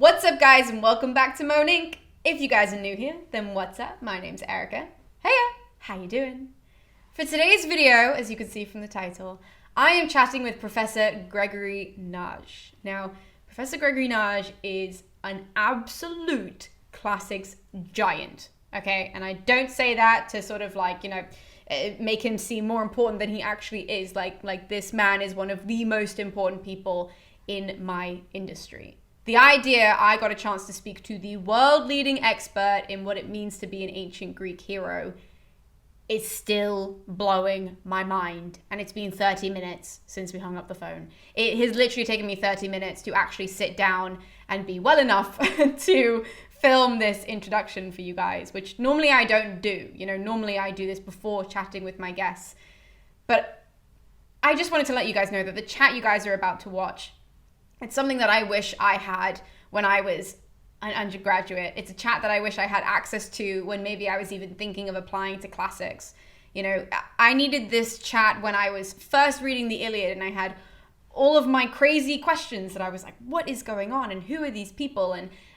What's up, guys, and welcome back to Moan Inc. If you guys are new here, then what's up? My name's Erica. Heya, how you doing? For today's video, as you can see from the title, I am chatting with Professor Gregory Nagy. Now, Professor Gregory Nagy is an absolute classics giant, okay? And I don't say that to sort of make him seem more important than he actually is. Like this man is one of the most important people in my industry. The idea I got a chance to speak to the world-leading expert in what it means to be an ancient Greek hero is still blowing my mind. And it's been 30 minutes since we hung up the phone. It has literally taken me 30 minutes to actually sit down and be well enough to film this introduction for you guys, which normally I don't do. Normally I do this before chatting with my guests. But I just wanted to let you guys know that the chat you guys are about to watch, it's something that I wish I had when I was an undergraduate. It's a chat that I wish I had access to when maybe I was even thinking of applying to classics. I needed this chat when I was first reading the Iliad and I had all of my crazy questions that I was like, what is going on? And who are these people?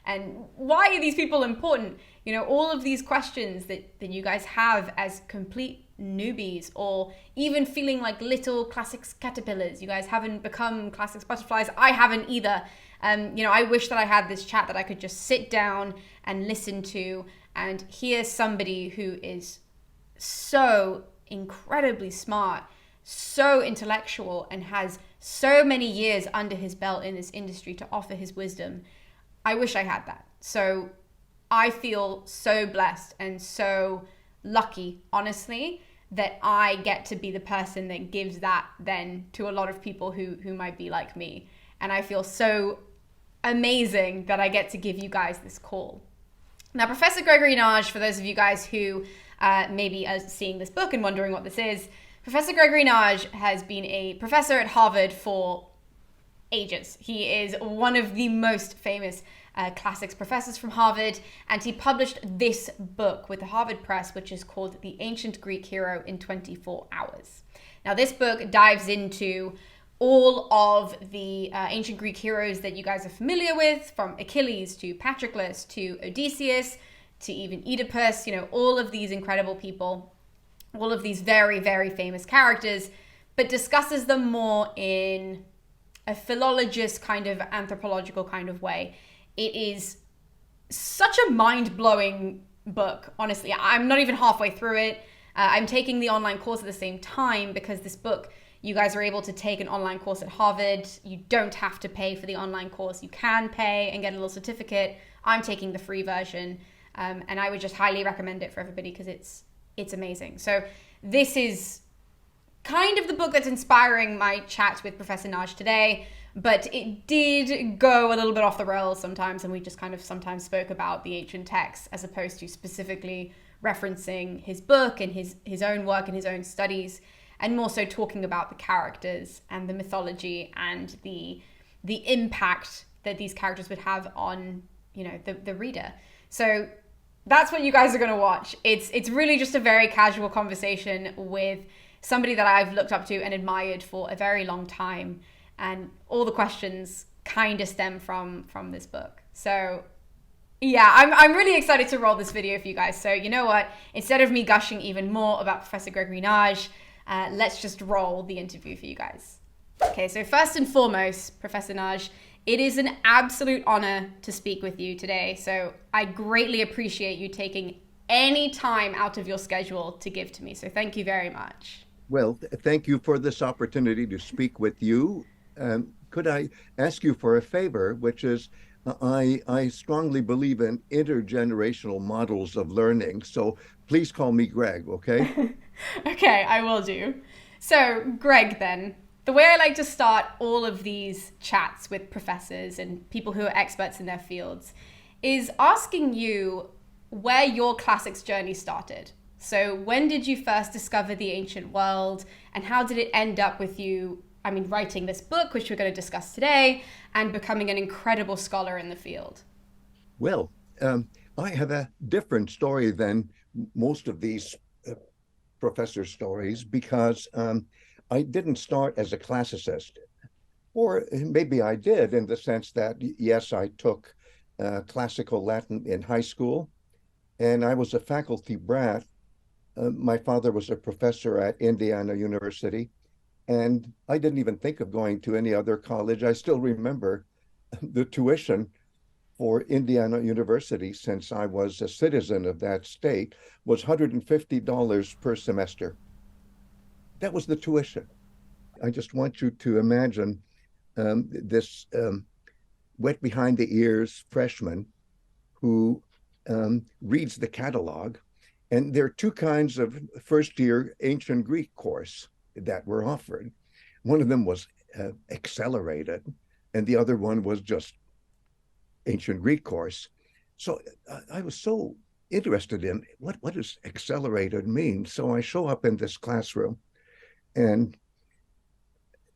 And why are these people important? All of these questions that you guys have as complete newbies, or even feeling like little classics caterpillars. You guys haven't become classics butterflies. I haven't either. I wish that I had this chat that I could just sit down and listen to and hear somebody who is so incredibly smart, so intellectual, and has so many years under his belt in this industry to offer his wisdom. I wish I had that. So I feel so blessed and so lucky, honestly, that I get to be the person that gives that then to a lot of people who might be like me. And I feel so amazing that I get to give you guys this call. Now, Professor Gregory Nagy, for those of you guys who maybe are seeing this book and wondering what this is, Professor Gregory Nagy has been a professor at Harvard for ages. He is one of the most famous classics professors from Harvard, and he published this book with the Harvard Press, which is called The Ancient Greek Hero in 24 Hours. Now, this book dives into all of the ancient Greek heroes that you guys are familiar with, from Achilles to Patroclus to Odysseus to even Oedipus, all of these incredible people, all of these very, very famous characters, but discusses them more in a philologist kind of anthropological kind of way. It is such a mind-blowing book, honestly. I'm not even halfway through it. I'm taking the online course at the same time because this book, you guys are able to take an online course at Harvard. You don't have to pay for the online course. You can pay and get a little certificate. I'm taking the free version, and I would just highly recommend it for everybody because it's amazing. So this is kind of the book that's inspiring my chat with Professor Nagy today, but it did go a little bit off the rails sometimes, and we just kind of sometimes spoke about the ancient texts as opposed to specifically referencing his book and his own work and his own studies, and more so talking about the characters and the mythology and the impact that these characters would have on the reader. So that's what you guys are going to watch. It's really just a very casual conversation with somebody that I've looked up to and admired for a very long time. And all the questions kind of stem from this book. So yeah, I'm really excited to roll this video for you guys. So you know what? Instead of me gushing even more about Professor Gregory Nagy, let's just roll the interview for you guys. Okay, so first and foremost, Professor Nagy, it is an absolute honor to speak with you today. So I greatly appreciate you taking any time out of your schedule to give to me. So thank you very much. Well, thank you for this opportunity to speak with you. Could I ask you for a favor, which is I strongly believe in intergenerational models of learning. So please call me Greg, okay? Okay, I will do. So Greg, then, the way I like to start all of these chats with professors and people who are experts in their fields is asking you where your classics journey started. So when did you first discover the ancient world, and how did it end up with you, writing this book, which we're going to discuss today, and becoming an incredible scholar in the field? Well, I have a different story than most of these professor stories because I didn't start as a classicist. Or maybe I did, in the sense that, yes, I took classical Latin in high school, and I was a faculty brat. My father was a professor at Indiana University, and I didn't even think of going to any other college. I still remember the tuition for Indiana University, since I was a citizen of that state, was $150 per semester. That was the tuition. I just want you to imagine this wet behind the ears freshman who reads the catalog. And there are two kinds of first year ancient Greek course that were offered. One of them was accelerated, and the other one was just ancient Greek course. So I was so interested in what does accelerated mean? So I show up in this classroom, and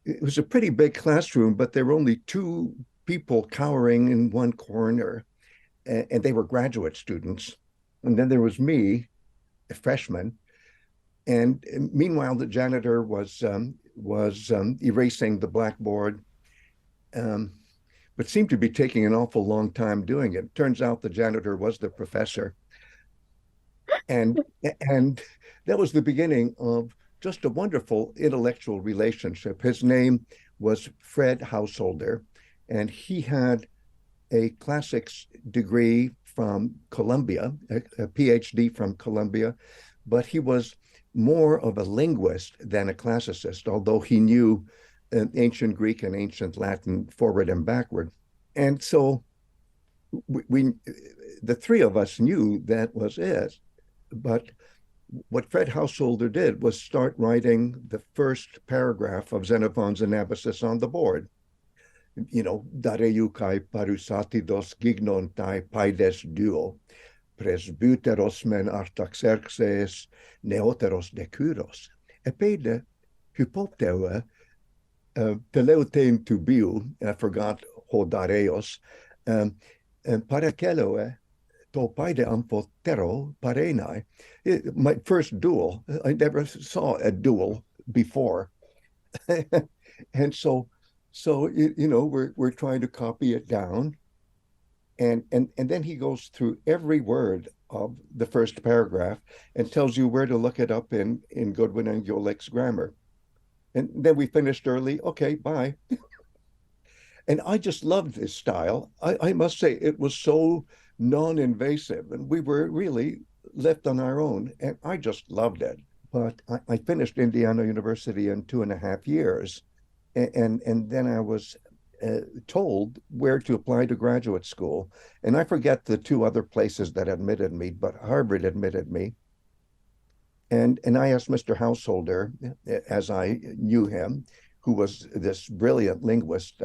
it was a pretty big classroom, but there were only two people cowering in one corner, and they were graduate students. And then there was me, a freshman, and meanwhile the janitor was erasing the blackboard, but seemed to be taking an awful long time doing it. Turns out the janitor was the professor, and and that was the beginning of just a wonderful intellectual relationship. His name was Fred Householder, and he had a classics degree from Columbia, a PhD from Columbia, but he was more of a linguist than a classicist, although he knew ancient Greek and ancient Latin forward and backward. And so we the three of us knew that was it. But what Fred Householder did was start writing the first paragraph of Xenophon's Anabasis on the board. You know, dareukai parusatidos gignon tai paides duo, presbyteros men artaxerxes neoteros decuros, epeide hypopteue teleutein tubiu, I forgot hodareos, parakeloe to paide amphotero parenai. My first duel, I never saw a duel before. And so we're trying to copy it down, and then he goes through every word of the first paragraph and tells you where to look it up in Goodwin and Golik's grammar. And then we finished early. Okay, bye. And I just loved this style. I must say it was so non-invasive, and we were really left on our own, and I just loved it. But I finished Indiana University in 2.5 years, and then I was told where to apply to graduate school. And I forget the two other places that admitted me, but Harvard admitted me. And I asked Mr. Householder, as I knew him, who was this brilliant linguist,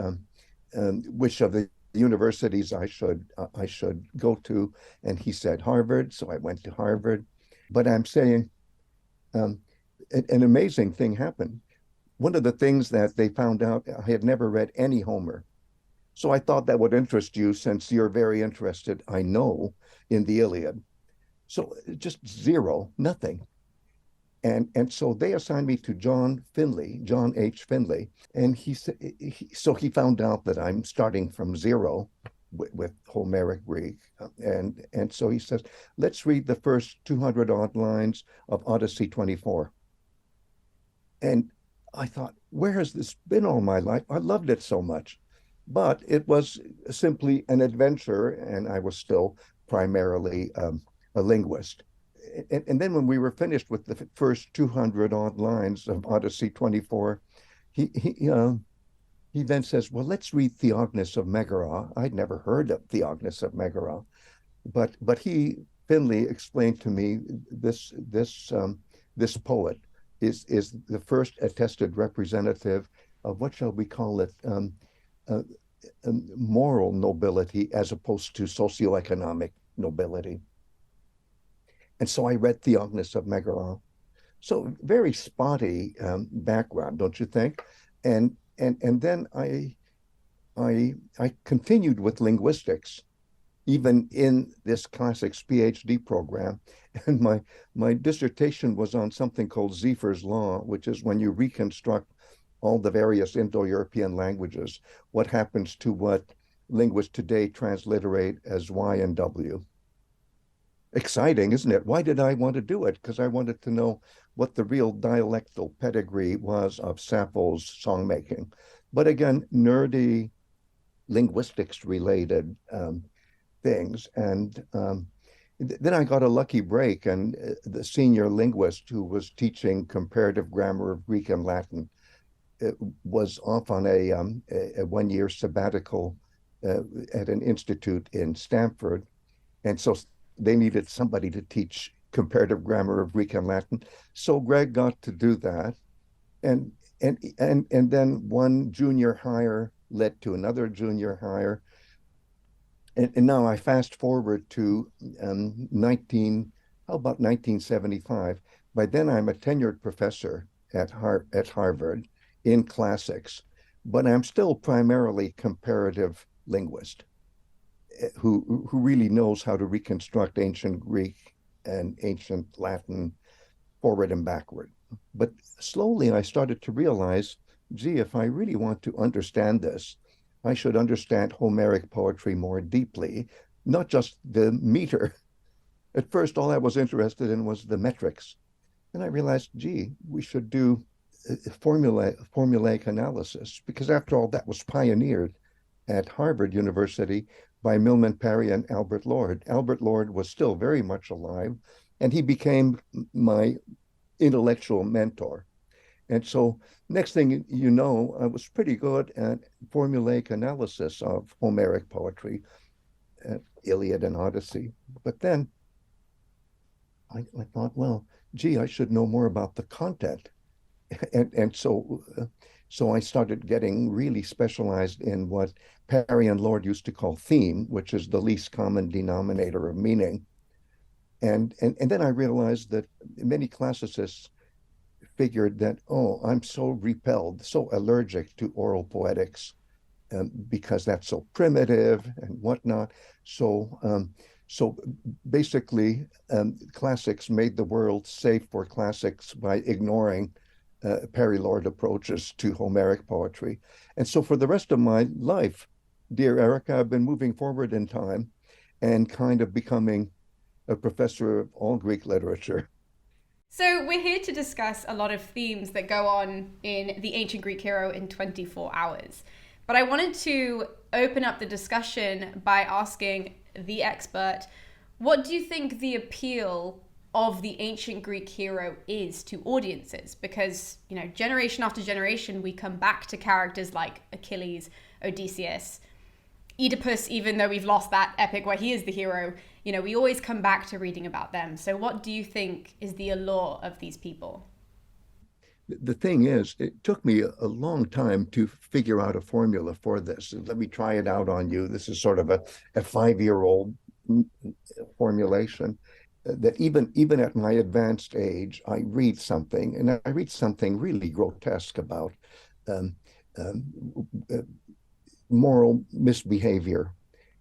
which of the universities I should go to, and he said Harvard. So I went to Harvard. But I'm saying an amazing thing happened. One of the things that they found out, I had never read any Homer. So I thought that would interest you, since you're very interested, I know, in the Iliad. So just zero, nothing. And so they assigned me to John H. Finley, and so he found out that I'm starting from zero with Homeric Greek, and so he says, let's read the first 200 odd lines of Odyssey 24. And I thought, where has this been all my life? I loved it so much, but it was simply an adventure, and I was still primarily a linguist. And then when we were finished with the first 200 odd lines of Odyssey 24, he then says, well, let's read Theognis of Megara. I'd never heard of Theognis of Megara, but Finley explained to me this poet is the first attested representative of, what shall we call it, moral nobility as opposed to socioeconomic nobility. And so I read Theognis of Megara. So very spotty background, don't you think? And then I continued with linguistics, even in this classics PhD program. And my dissertation was on something called Zephyrs law, which is when you reconstruct all the various Indo-European languages, what happens to what linguists today transliterate as Y and W. Exciting, isn't it? Why did I want to do it? Because I wanted to know what the real dialectal pedigree was of Sappho's songmaking. But again, nerdy linguistics related things. And then I got a lucky break, and the senior linguist who was teaching comparative grammar of Greek and Latin was off on a 1 year sabbatical at an institute in Stanford. And so they needed somebody to teach comparative grammar of Greek and Latin. So Greg got to do that. And and then one junior hire led to another junior hire. And now I fast forward to 1975. By then I'm a tenured professor at Harvard in classics, but I'm still primarily comparative linguist who really knows how to reconstruct ancient Greek and ancient Latin forward and backward. But slowly I started to realize, gee, if I really want to understand this, I should understand Homeric poetry more deeply, not just the meter. At first, all I was interested in was the metrics. And I realized, gee, we should do formulaic analysis, because after all, that was pioneered at Harvard University by Milman Parry and Albert Lord. Albert Lord was still very much alive, and he became my intellectual mentor. And so next thing you know, I was pretty good at formulaic analysis of Homeric poetry, Iliad and Odyssey. But then I thought, well, gee, I should know more about the content. And so I started getting really specialized in what Parry and Lord used to call theme, which is the least common denominator of meaning. And then I realized that many classicists figured that, oh, I'm so repelled, so allergic to oral poetics because that's so primitive and whatnot. So basically, classics made the world safe for classics by ignoring Parry Lord approaches to Homeric poetry. And so for the rest of my life, dear Erica, I've been moving forward in time and kind of becoming a professor of all Greek literature. So we're here to discuss a lot of themes that go on in The Ancient Greek Hero in 24 Hours. But I wanted to open up the discussion by asking the expert, what do you think the appeal of the ancient Greek hero is to audiences? Because, you know, generation after generation, we come back to characters like Achilles, Odysseus, Oedipus, even though we've lost that epic where he is the hero, you know, we always come back to reading about them. So what do you think is the allure of these people? The thing is, it took me a long time to figure out a formula for this. Let me try it out on you. This is sort of a 5-year-old formulation that even at my advanced age, I read something, and I read something really grotesque about um, um, moral misbehavior.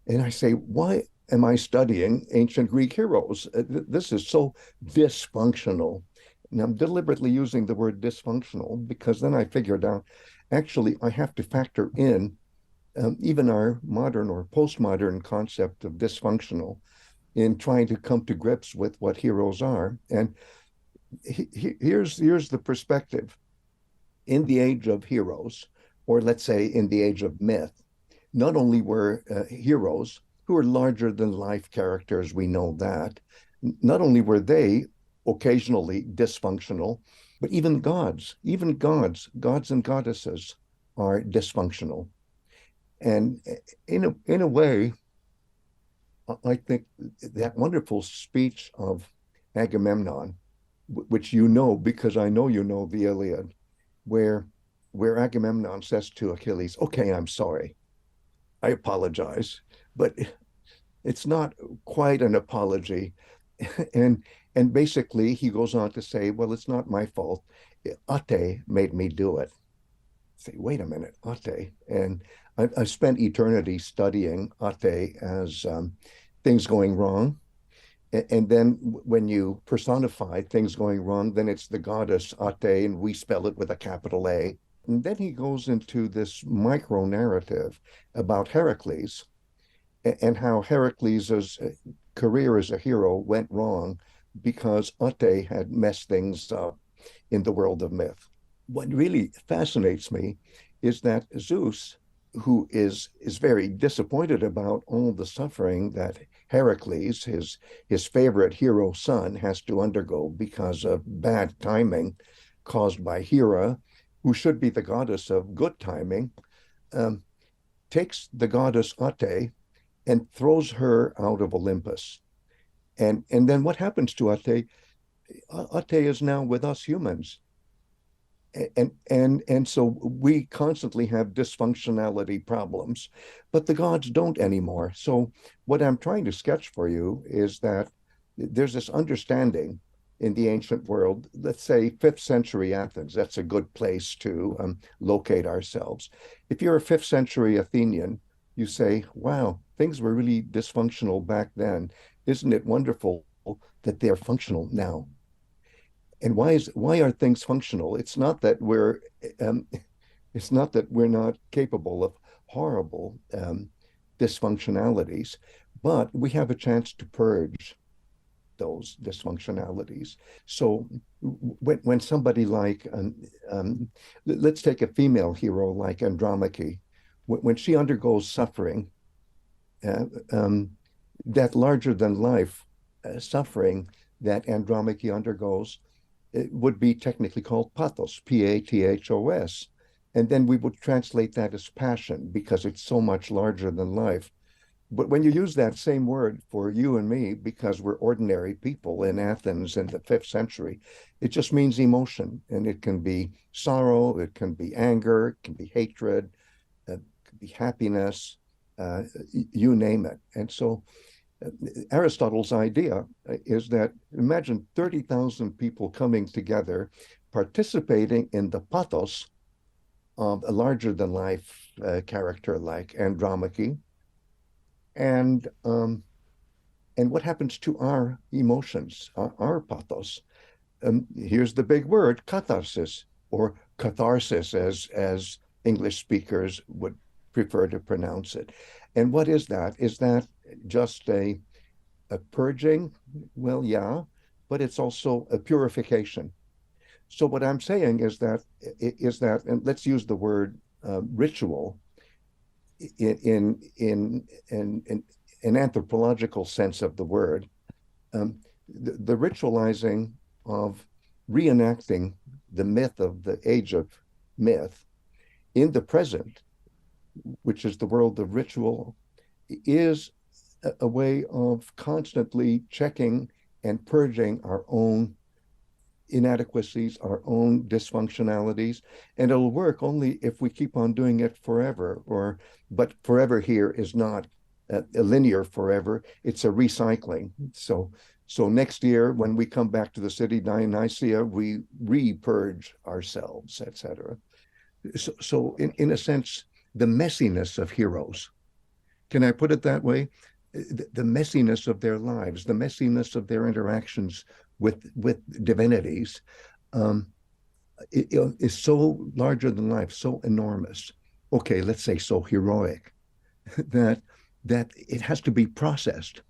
And I say, why am I studying ancient Greek heroes? This is so dysfunctional. And I'm deliberately using the word dysfunctional because then I figured out, actually, I have to factor in even our modern or postmodern concept of dysfunctional in trying to come to grips with what heroes are. And here's the perspective. In the age of heroes, or let's say in the age of myth, not only were heroes who are larger than life characters, we know that, not only were they occasionally dysfunctional, but even gods and goddesses are dysfunctional. And in a way, I think that wonderful speech of Agamemnon, which you know because I know you know the Iliad, where Agamemnon says to Achilles, "Okay, I'm sorry, I apologize, but it's not quite an apology." and and basically he goes on to say, well, it's not my fault. Ate made me do it. Say, wait a minute, Ate. And I spent eternity studying Ate as things going wrong. And then when you personify things going wrong, then it's the goddess Ate, and we spell it with a capital A. And then he goes into this micro narrative about Heracles and how Heracles' career as a hero went wrong because Ate had messed things up in the world of myth. What really fascinates me is that Zeus, who is very disappointed about all the suffering that Heracles, his favorite hero son, has to undergo because of bad timing caused by Hera, who should be the goddess of good timing, um, takes the goddess Ate and throws her out of Olympus. And then what happens to Ate? Ate is now with us humans. And so we constantly have dysfunctionality problems, but the gods don't anymore. So what I'm trying to sketch for you is that there's this understanding in the ancient world, let's say 5th century Athens. That's a good place to locate ourselves. If you're a 5th century Athenian, you say, wow, things were really dysfunctional back then. Isn't it wonderful that they're functional now? And why are things functional? Um, it's not that we're not capable of horrible dysfunctionalities, but we have a chance to purge those dysfunctionalities. So when somebody like let's take a female hero like Andromache, when she undergoes suffering, uh, um, that larger than life suffering that Andromache undergoes, it would be technically called pathos, Pathos. And then we would translate that as passion because it's so much larger than life. But when you use that same word for you and me, because we're ordinary people in Athens in the 5th century, it just means emotion. And it can be sorrow, it can be anger, it can be hatred, it can be happiness, you name it. And so Aristotle's idea is that imagine 30,000 people coming together, participating in the pathos of a larger than life character like Andromache. And what happens to our emotions, our pathos? Here's the big word, catharsis, or catharsis, as English speakers would prefer to pronounce it. And what is that? Is that just a purging? Well, yeah, but it's also a purification. So what I'm saying is that, and let's use the word ritual in an anthropological sense of the word. The ritualizing of reenacting the myth of the age of myth in the present, which is the world of ritual, is a way of constantly checking and purging our own inadequacies, our own dysfunctionalities, and it'll work only if we keep on doing it forever. But forever here is not a linear forever; it's a recycling. So next year, when we come back to the city Dionysia, we re-purge ourselves, etc. So in a sense, the messiness of heroes, can I put it that way? The messiness of their lives, the messiness of their interactions with divinities, um, is so larger than life, so enormous. Okay, let's say so heroic that it has to be processed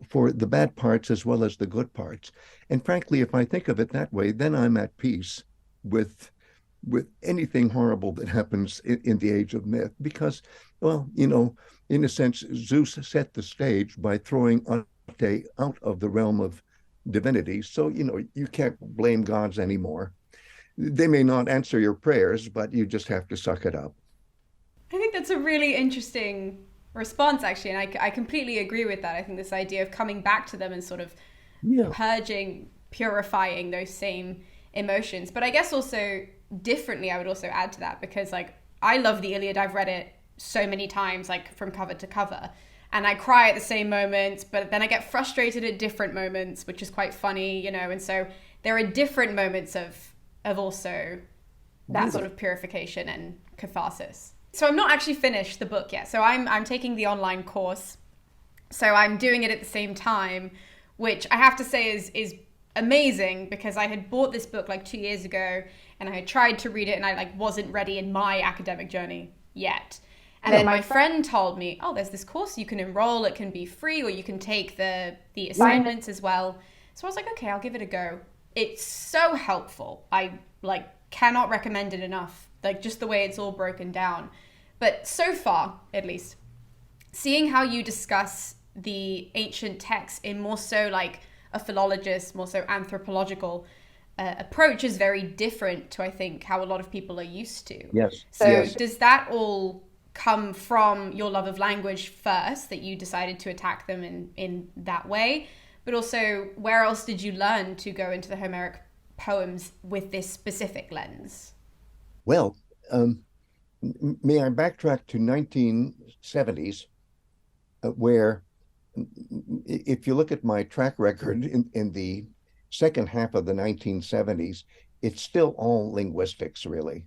for the bad parts as well as the good parts. And frankly, if I think of it that way, then I'm at peace with anything horrible that happens in the age of myth, because, well, in a sense, Zeus set the stage by throwing Ate out of the realm of divinity. So, you can't blame gods anymore. They may not answer your prayers, but you just have to suck it up. I think that's a really interesting response, actually, and I completely agree with that. I think this idea of coming back to them and sort of Yeah. purging, purifying those same emotions. But I guess also differently, I would also add to that, because like I love the Iliad. I've read it so many times, like from cover to cover, and I cry at the same moments, but then I get frustrated at different moments, which is quite funny, and so there are different moments of also that sort Really? of purification and catharsis. So I'm not actually finished the book yet. So I'm taking the online course. So I'm doing it at the same time, which I have to say is amazing, because I had bought this book like 2 years ago, and I had tried to read it and I like wasn't ready in my academic journey yet. And then my friend told me, oh, there's this course you can enroll. It can be free, or you can take the assignments as well. So I was like, okay, I'll give it a go. It's so helpful. I like cannot recommend it enough. Like just the way it's all broken down. But so far, at least, seeing how you discuss the ancient texts in more so like a philologist, more so anthropological approach is very different to, I think, how a lot of people are used to. Yes. So yes. does that all come from your love of language first, that you decided to attack them in that way? But also, where else did you learn to go into the Homeric poems with this specific lens? Well, may I backtrack to 1970s, where if you look at my track record in the second half of the 1970s, it's still all linguistics, really.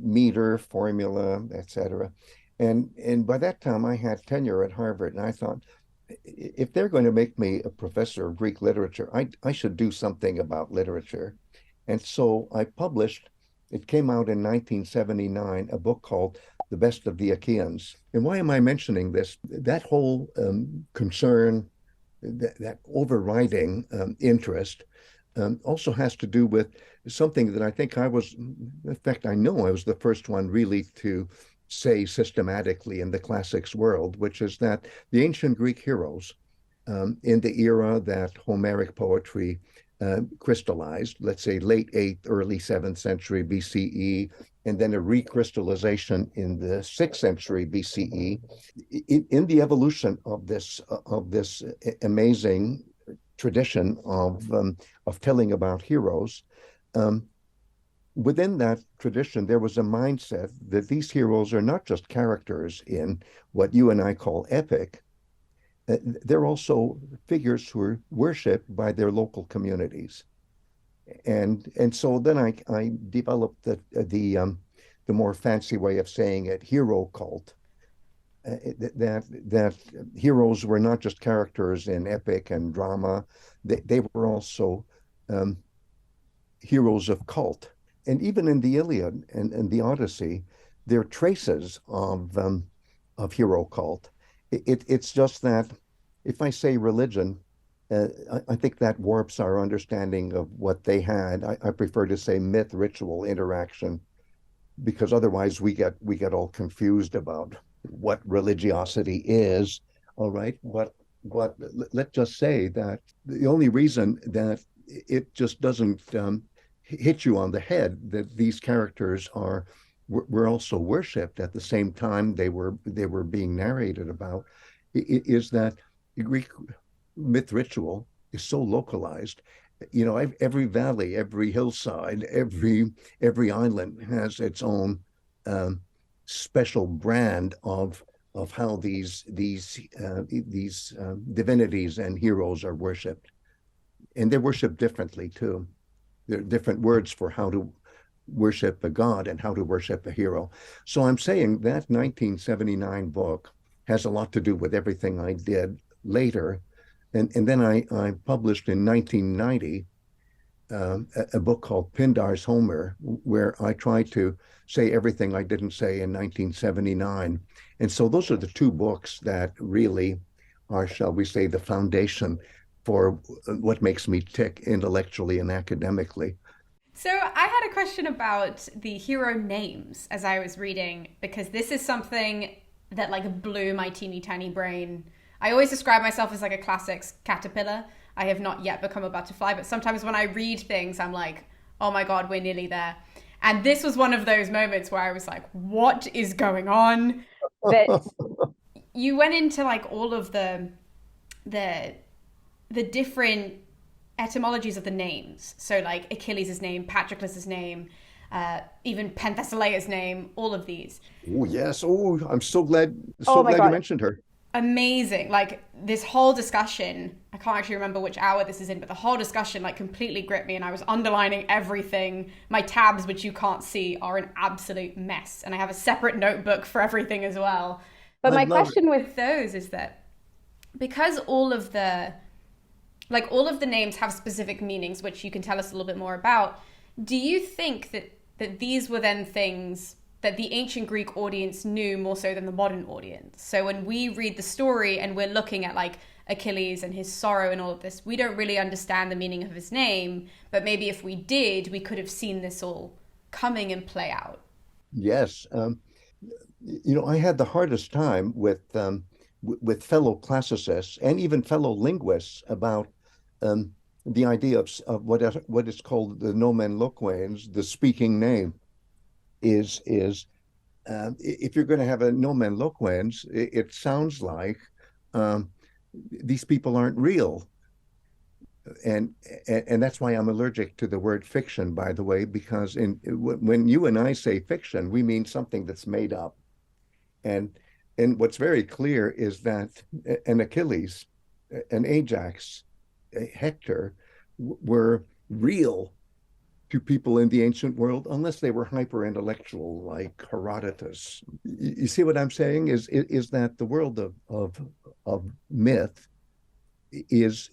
Meter, formula, etc. And by that time, I had tenure at Harvard, and I thought, if they're going to make me a professor of Greek literature, I should do something about literature. And so I published, it came out in 1979, a book called The Best of the Achaeans. And why am I mentioning this? That whole concern, that overriding interest, also has to do with something that I think in fact, I know I was the first one really to say systematically in the classics world, which is that the ancient Greek heroes, in the era that Homeric poetry crystallized, let's say late 8th, early 7th century BCE, and then a recrystallization in the 6th century BCE, in the evolution of this amazing tradition of telling about heroes. Within that tradition, there was a mindset that these heroes are not just characters in what you and I call epic. They're also figures who are worshipped by their local communities. And so then I developed the more fancy way of saying it, hero cult. That heroes were not just characters in epic and drama; they were also heroes of cult. And even in the Iliad and the Odyssey, there are traces of hero cult. It's just that if I say religion, I think that warps our understanding of what they had. I prefer to say myth, ritual, interaction, because otherwise we get all confused about what religiosity is. All right, let's just say that the only reason that it just doesn't hit you on the head that these characters were also worshipped at the same time they were being narrated about, is that Greek myth ritual is so localized. You know, every valley, every hillside, every island has its own special brand of how these divinities and heroes are worshipped, and they're worshipped differently too. There are different words for how to worship a god and how to worship a hero. So I'm saying that 1979 book has a lot to do with everything I did later. And then I published in 1990 a book called Pindar's Homer, where I tried to say everything I didn't say in 1979. And so those are the two books that really are, shall we say, the foundation for what makes me tick intellectually and academically. So I had a question about the hero names as I was reading, because this is something that like blew my teeny tiny brain. I always describe myself as like a classics caterpillar. I have not yet become a butterfly, but sometimes when I read things, I'm like, oh my God, we're nearly there. And this was one of those moments where I was like, what is going on? That you went into like all of the different etymologies of the names. So like Achilles' name, Patroclus' name, even Penthesileia's name, all of these. Oh, yes. Oh, I'm so glad you mentioned her. Amazing. Like this whole discussion, I can't actually remember which hour this is in, but the whole discussion like completely gripped me, and I was underlining everything. My tabs, which you can't see, are an absolute mess. And I have a separate notebook for everything as well. But my question with those is that because all of the like all of the names have specific meanings, which you can tell us a little bit more about. Do you think that these were then things that the ancient Greek audience knew more so than the modern audience? So when we read the story and we're looking at like Achilles and his sorrow and all of this, we don't really understand the meaning of his name, but maybe if we did, we could have seen this all coming and play out. Yes. I had the hardest time with fellow classicists and even fellow linguists about the idea of what is called the nomen loquens, the speaking name. Is If you're going to have a nomen loquens, it sounds like um, these people aren't real. And that's why I'm allergic to the word fiction, by the way, because when you and I say fiction, we mean something that's made up. And and what's very clear is that an Achilles, an Ajax, a Hector were real to people in the ancient world, unless they were hyper intellectual like Herodotus. You see what I'm saying? Is that the world of myth is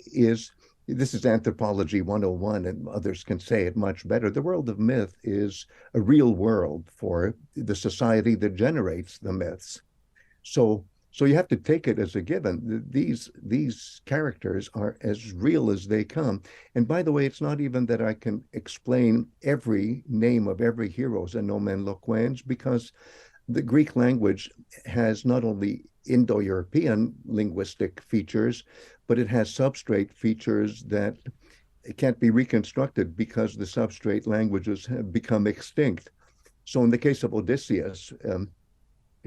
this is anthropology 101, and others can say it much better. The world of myth is a real world for the society that generates the myths. So you have to take it as a given. These characters are as real as they come. And by the way, it's not even that I can explain every name of every hero as a nomen loquens, because the Greek language has not only Indo-European linguistic features, but it has substrate features that can't be reconstructed because the substrate languages have become extinct. So in the case of Odysseus,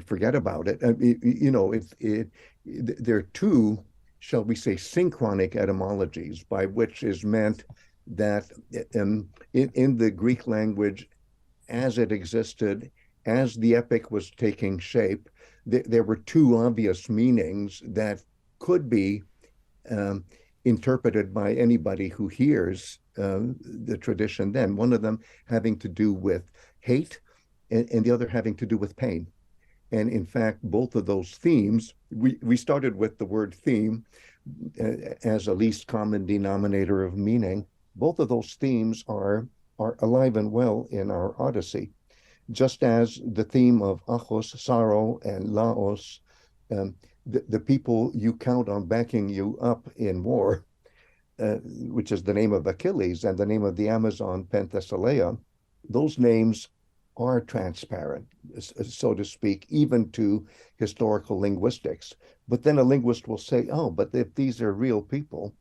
forget about it. I mean, there are two, shall we say, synchronic etymologies, by which is meant that in the Greek language, as it existed, as the epic was taking shape, there were two obvious meanings that could be um, interpreted by anybody who hears the tradition then. One of them having to do with hate, and the other having to do with pain. And in fact, both of those themes, we started with the word theme as a least common denominator of meaning. Both of those themes are alive and well in our Odyssey, just as the theme of achos, sorrow, and laos, the people you count on backing you up in war, which is the name of Achilles and the name of the Amazon Penthesilea, those names are transparent, so to speak, even to historical linguistics. But then a linguist will say, oh, but if these are real people,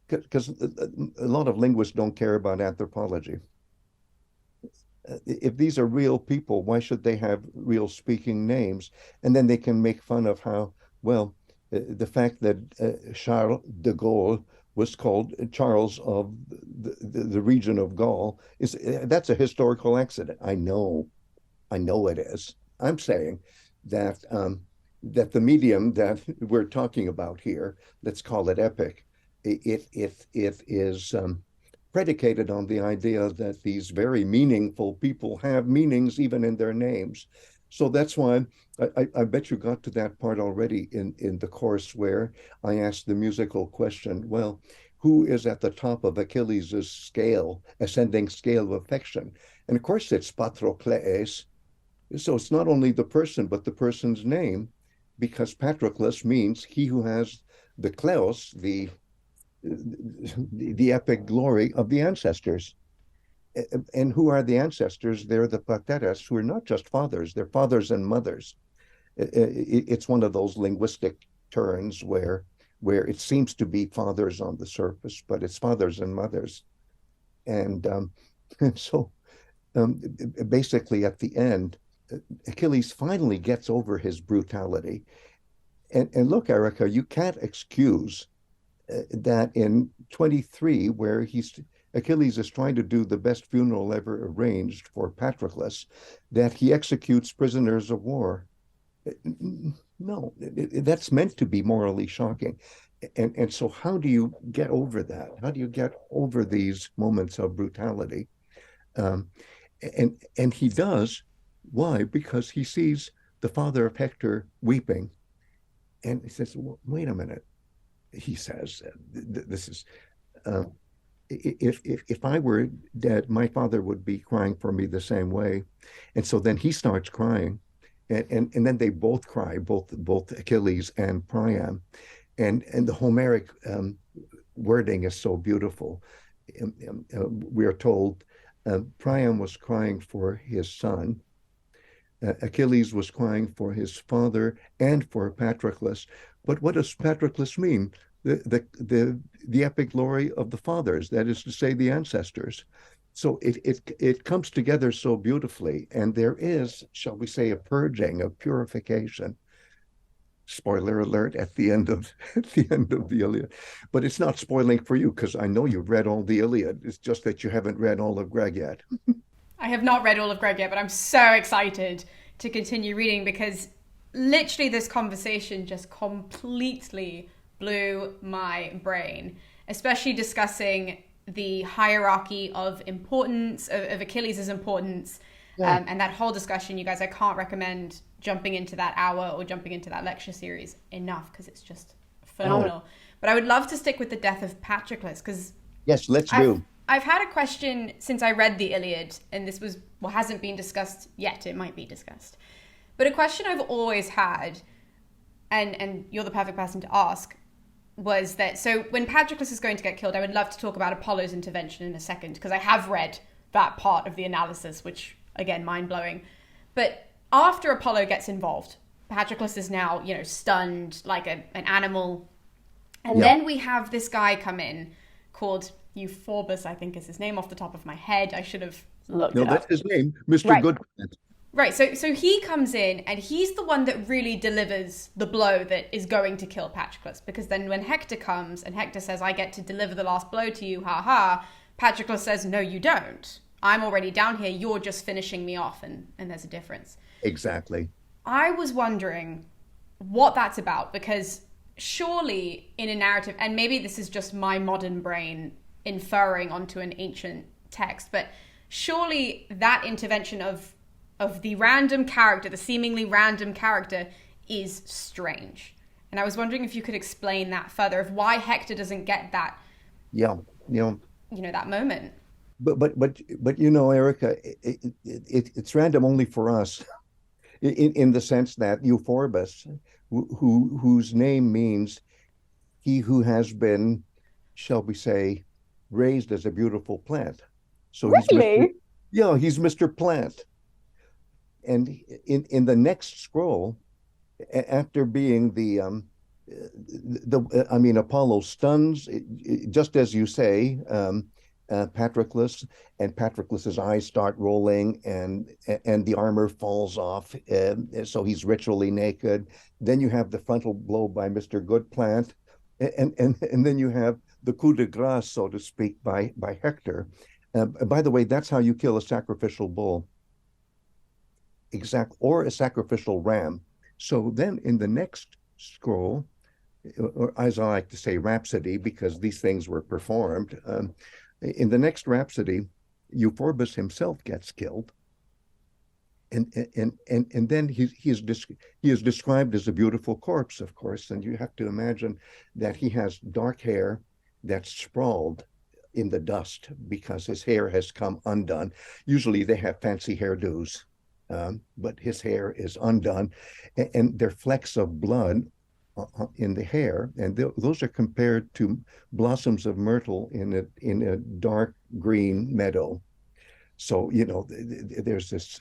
because a lot of linguists don't care about anthropology. If these are real people, why should they have real speaking names? And then they can make fun of how, well, the fact that Charles de Gaulle was called Charles of the region of Gaul that's a historical accident. I know it is. I'm saying that that the medium that we're talking about here, let's call it epic, it is predicated on the idea that these very meaningful people have meanings even in their names. So that's why I bet you got to that part already in the course where I asked the musical question, well, who is at the top of Achilles' scale, ascending scale of affection? And of course, it's Patroclus. So it's not only the person, but the person's name, because Patroclus means he who has the kleos, the epic glory of the ancestors. And who are the ancestors? They're the pateres, who are not just fathers, they're fathers and mothers. It's one of those linguistic turns where it seems to be fathers on the surface, but it's fathers and mothers. And so basically at the end, Achilles finally gets over his brutality. And look, Erica, you can't excuse that in 23, where Achilles is trying to do the best funeral ever arranged for Patroclus, that he executes prisoners of war. No, that's meant to be morally shocking. And so how do you get over that? How do you get over these moments of brutality? Um, and he does. Why? Because he sees the father of Hector weeping, and he says, well, "Wait a minute. he says, this is, uh, if I were dead, my father would be crying for me the same way. And so then he starts crying. And then they both cry, both Achilles and Priam. And the Homeric wording is so beautiful. We are told Priam was crying for his son. Achilles was crying for his father and for Patroclus. But what does Patroclus mean? The epic glory of the fathers, that is to say, the ancestors. So it comes together so beautifully, and there is, shall we say, a purging, of purification. Spoiler alert at the end of the Iliad, but it's not spoiling for you because I know you've read all the Iliad. It's just that you haven't read all of Greg yet. I have not read all of Greg yet, but I'm so excited to continue reading because literally this conversation just completely blew my brain, especially discussing the hierarchy of importance, of Achilles' importance. Yeah. And that whole discussion, you guys, I can't recommend jumping into that hour or jumping into that lecture series enough because it's just phenomenal. Oh. But I would love to stick with the death of Patroclus because yes, let's do. I've had a question since I read the Iliad, and this was hasn't been discussed yet. It might be discussed, but a question I've always had, and you're the perfect person to ask, was that so when Patroclus is going to get killed, I would love to talk about Apollo's intervention in a second because I have read that part of the analysis, which again mind blowing. But after Apollo gets involved, Patroclus is now stunned like an animal, and then we have this guy come in called Euphorbus, I think is his name off the top of my head. I should have looked it up. No, that's his name, Mr. Goodplant. Right, so he comes in and he's the one that really delivers the blow that is going to kill Patroclus, because then when Hector comes and Hector says, I get to deliver the last blow to you, ha ha, Patroclus says, no, you don't. I'm already down here, you're just finishing me off, and there's a difference. Exactly. I was wondering what that's about, because surely in a narrative, and maybe this is just my modern brain inferring onto an ancient text, but surely that intervention of the random character, the seemingly random character, is strange. And I was wondering if you could explain that further, of why Hector doesn't get that. Yeah, that moment. But Erica, it's random only for us, in the sense that Euphorbus, whose name means he who has been, shall we say, raised as a beautiful plant. So really? He's Mr. Plant. And in the next scroll, after being Apollo stuns, just as you say, Patroclus, and Patroclus's eyes start rolling, and the armor falls off, so he's ritually naked. Then you have the frontal blow by Mr. Goodplant, and then you have the coup de grace, so to speak, by Hector. By the way, that's how you kill a sacrificial bull. Or a sacrificial ram. So then in the next scroll, or as I like to say, rhapsody, because these things were performed, in the next rhapsody, Euphorbus himself gets killed, and then he is described as a beautiful corpse, of course, and you have to imagine that he has dark hair that's sprawled in the dust because his hair has come undone. Usually they have fancy hairdos. But his hair is undone, and there are flecks of blood in the hair, and those are compared to blossoms of myrtle in a dark green meadow. So there's this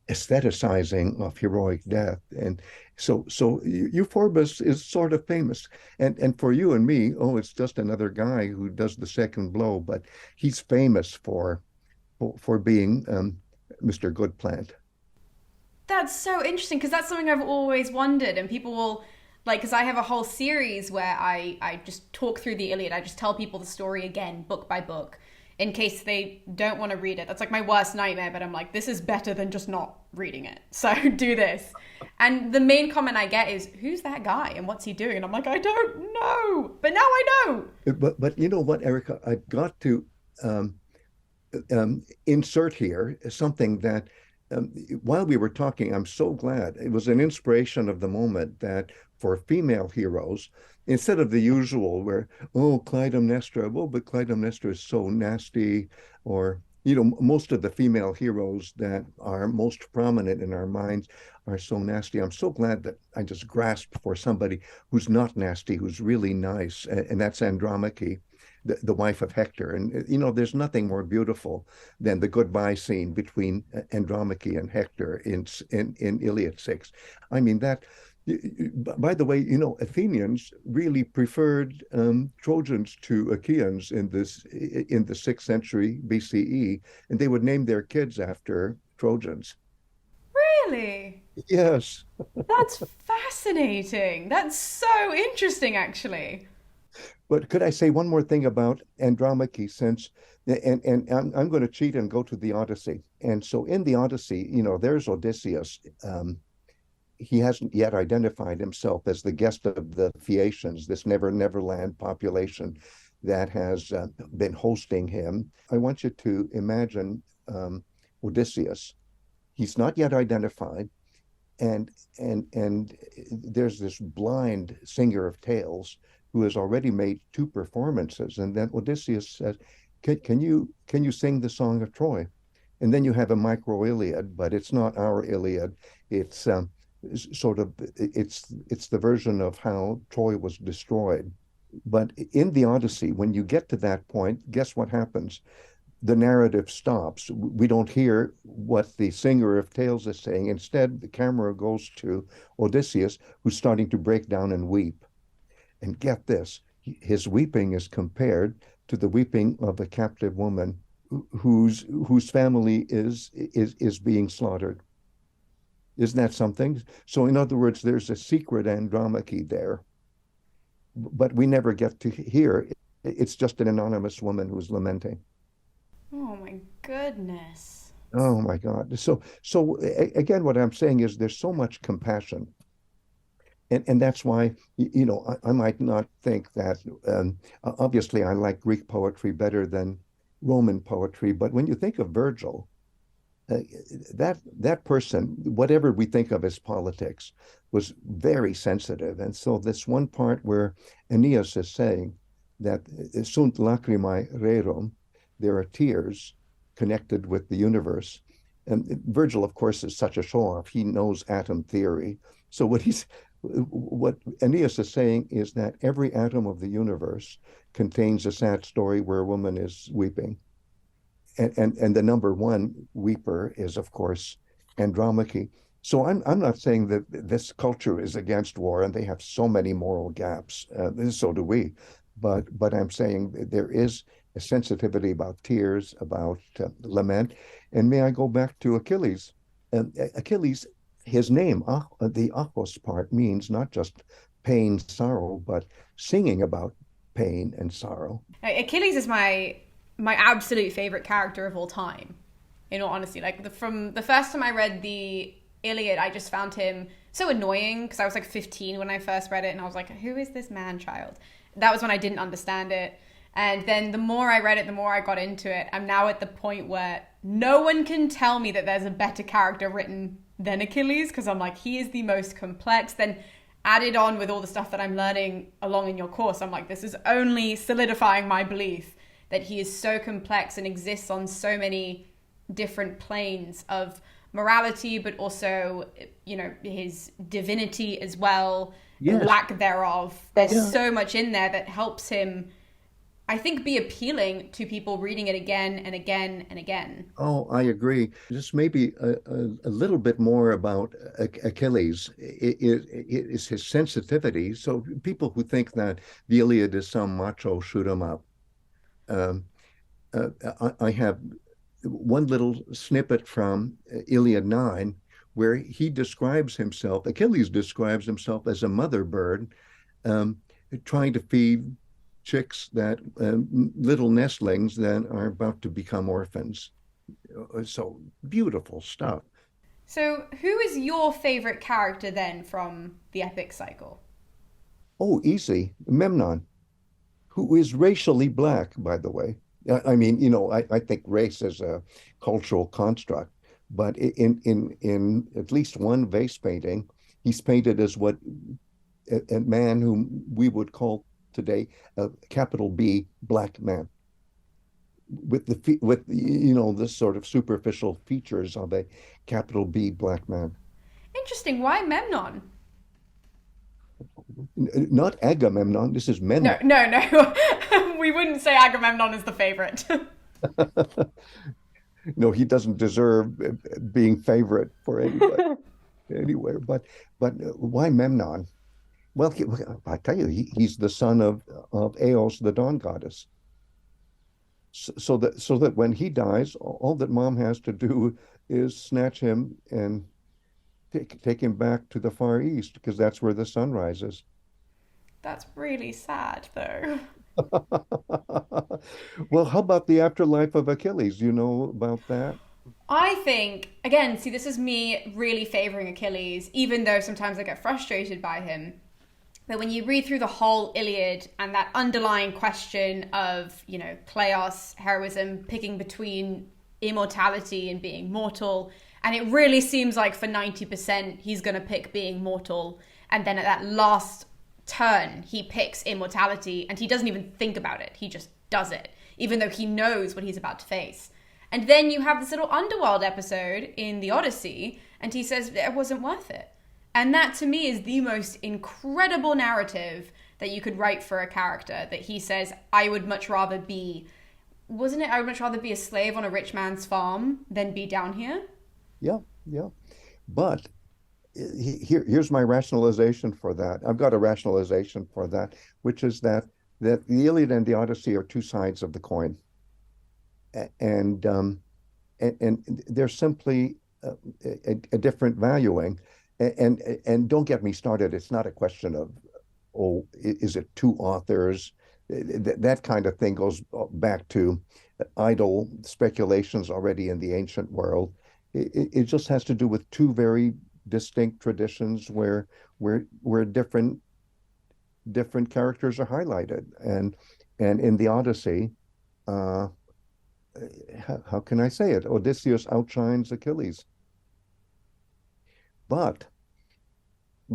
aestheticizing of heroic death, and so Euphorbus is sort of famous, and for you and me, it's just another guy who does the second blow, but he's famous for being Mr. Goodplant. That's so interesting, because that's something I've always wondered, and people will, because I have a whole series where I just talk through the Iliad. I just tell people the story again, book by book, in case they don't want to read it. That's like my worst nightmare, but I'm like, this is better than just not reading it. So do this. And the main comment I get is, who's that guy and what's he doing? And I'm like, I don't know, but now I know. But you know what, Erica, I've got to insert here something that um, while we were talking, I'm so glad it was an inspiration of the moment that for female heroes, instead of the usual where, oh, Clytemnestra, well, but Clytemnestra is so nasty, or, most of the female heroes that are most prominent in our minds are so nasty. I'm so glad that I just grasped for somebody who's not nasty, who's really nice, and that's Andromache. The wife of Hector. And, there's nothing more beautiful than the goodbye scene between Andromache and Hector in Iliad 6. I mean, that, by the way, Athenians really preferred Trojans to Achaeans in the 6th century BCE, and they would name their kids after Trojans. Really? Yes. That's fascinating. That's so interesting, actually. But could I say one more thing about Andromache since and I'm going to cheat and go to the Odyssey. And so in the Odyssey, there's Odysseus. He hasn't yet identified himself as the guest of the Phaeacians, this Neverland population that has been hosting him. I want you to imagine Odysseus. He's not yet identified, and there's this blind singer of tales who has already made two performances, and then Odysseus says, can you sing the song of Troy? And then you have a micro Iliad, but it's not our Iliad. It's it's the version of how Troy was destroyed. But in the Odyssey, when you get to that point, guess what happens? The narrative stops. We don't hear what the singer of tales is saying. Instead, the camera goes to Odysseus, who's starting to break down and weep. And get this, his weeping is compared to the weeping of a captive woman whose family is being slaughtered. Isn't that something? So in other words, there's a secret Andromache there, but we never get to hear. It's just an anonymous woman who's lamenting. Oh my goodness. Oh my God. So again, what I'm saying is there's so much compassion. And that's why, I might not think that, obviously I like Greek poetry better than Roman poetry, but when you think of Virgil, that person, whatever we think of as politics, was very sensitive. And so this one part where Aeneas is saying that sunt lacrimae rerum, there are tears connected with the universe. And Virgil, of course, is such a show-off. He knows atom theory. So what Aeneas is saying is that every atom of the universe contains a sad story where a woman is weeping. And the number one weeper is, of course, Andromache. So I'm not saying that this culture is against war, and they have so many moral gaps. So do we. But I'm saying there is a sensitivity about tears, about lament. And may I go back to Achilles? Achilles, his name, the achos part, means not just pain, sorrow, but singing about pain and sorrow. Achilles is my absolute favorite character of all time, in all honesty. Like from the first time I read the Iliad, I just found him so annoying because I was like 15 when I first read it, and I was like, who is this man child? That was when I didn't understand it. And then the more I read it, the more I got into it. I'm now at the point where no one can tell me that there's a better character written than Achilles, because I'm like, he is the most complex. Then added on with all the stuff that I'm learning along in your course, I'm like, this is only solidifying my belief that he is so complex and exists on so many different planes of morality, but also, his divinity as well, yes. Lack thereof. There's so much in there that helps him, I think, be appealing to people reading it again and again and again. Oh, I agree. Just maybe a little bit more about Achilles is his sensitivity. So people who think that the Iliad is some macho shoot 'em up, I have one little snippet from Iliad 9 where he describes himself, Achilles describes himself as a mother bird trying to feed chicks little nestlings that are about to become orphans. So beautiful stuff. So who is your favorite character then from the epic cycle? Oh, easy. Memnon, who is racially black, by the way. I mean, I think race is a cultural construct, But in at least one vase painting, he's painted as what a man whom we would call today a capital B black man with this sort of superficial features of a capital B black man. Interesting. Why Memnon? Not Agamemnon, this is No, Memnon. no, no. We wouldn't say Agamemnon is the favorite. No, he doesn't deserve being favorite for anybody anywhere. But why Memnon? Well, I tell you, he's the son of Eos, the dawn goddess. So that when he dies, all that mom has to do is snatch him and take him back to the Far East because that's where the sun rises. That's really sad, though. Well, how about the afterlife of Achilles? You know about that? I think, again, see, this is me really favoring Achilles, even though sometimes I get frustrated by him. But when you read through the whole Iliad and that underlying question of, Kleos, heroism, picking between immortality and being mortal, and it really seems like for 90% he's going to pick being mortal. And then at that last turn, he picks immortality and he doesn't even think about it. He just does it, even though he knows what he's about to face. And then you have this little underworld episode in the Odyssey, and he says it wasn't worth it. And that to me is the most incredible narrative that you could write for a character, that he says, I would much rather be, wasn't it? I would much rather be a slave on a rich man's farm than be down here. Yeah, yeah. But here's my rationalization for that. I've got a rationalization for that, which is that the Iliad and the Odyssey are two sides of the coin, and they're simply a different valuing. And don't get me started. It's not a question of, oh, is it two authors? That kind of thing goes back to idle speculations already in the ancient world. It just has to do with two very distinct traditions where different characters are highlighted. And in the Odyssey, uh, how can I say it? Odysseus outshines Achilles. But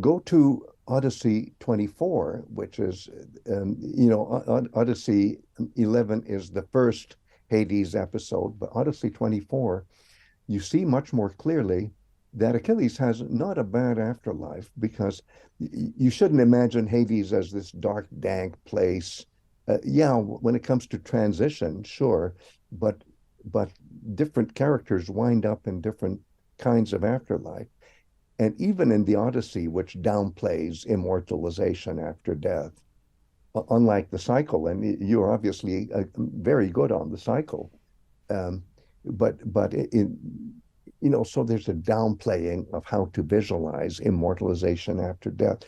go to Odyssey 24, which is, Odyssey 11 is the first Hades episode, but Odyssey 24, you see much more clearly that Achilles has not a bad afterlife because you shouldn't imagine Hades as this dark, dank place. Yeah, when it comes to transition, sure, but but different characters wind up in different kinds of afterlife. And even in the Odyssey, which downplays immortalization after death, unlike the cycle, and you're obviously very good on the cycle, um, but so there's a downplaying of how to visualize immortalization after death.